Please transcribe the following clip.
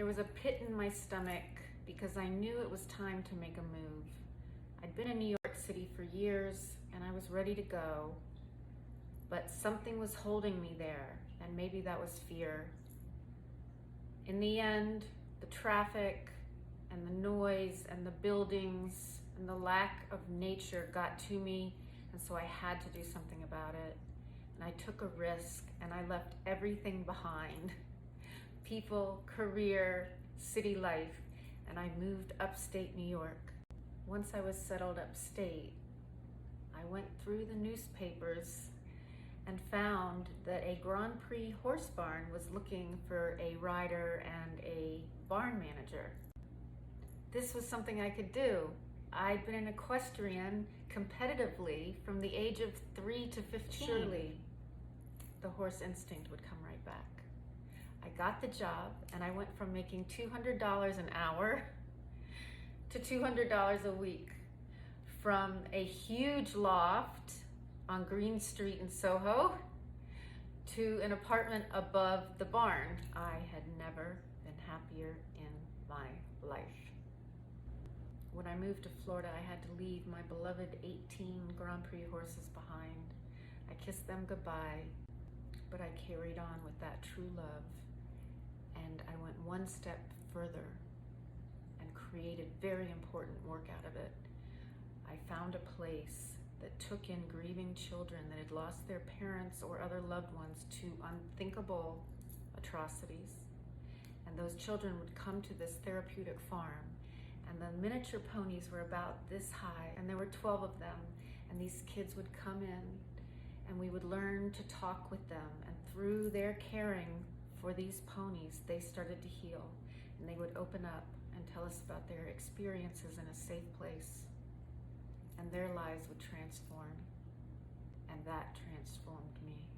There was a pit in my stomach because I knew it was time to make a move. I'd been in New York City for years and I was ready to go, but something was holding me there, and maybe that was fear. In the end, the traffic and the noise and the buildings and the lack of nature got to me, and so I had to do something about it. And I took a risk and I left everything behind. People, career, city life, and I moved upstate New York. Once I was settled upstate, I went through the newspapers and found that a Grand Prix horse barn was looking for a rider and a barn manager. This was something I could do. I'd been an equestrian competitively from the age of 3 to 15. Surely the horse instinct would come right back. I got the job and I went from making $200 an hour to $200 a week, from a huge loft on Green Street in Soho to an apartment above the barn. I had never been happier in my life. When I moved to Florida, I had to leave my beloved 18 Grand Prix horses behind. I kissed them goodbye, but I carried on with that true love, and I went one step further and created very important work out of it. I found a place that took in grieving children that had lost their parents or other loved ones to unthinkable atrocities. And those children would come to this therapeutic farm, and the miniature ponies were about this high, and there were 12 of them, and these kids would come in and we would learn to talk with them, and through their caring for these ponies, they started to heal, and they would open up and tell us about their experiences in a safe place, and their lives would transform, and that transformed me.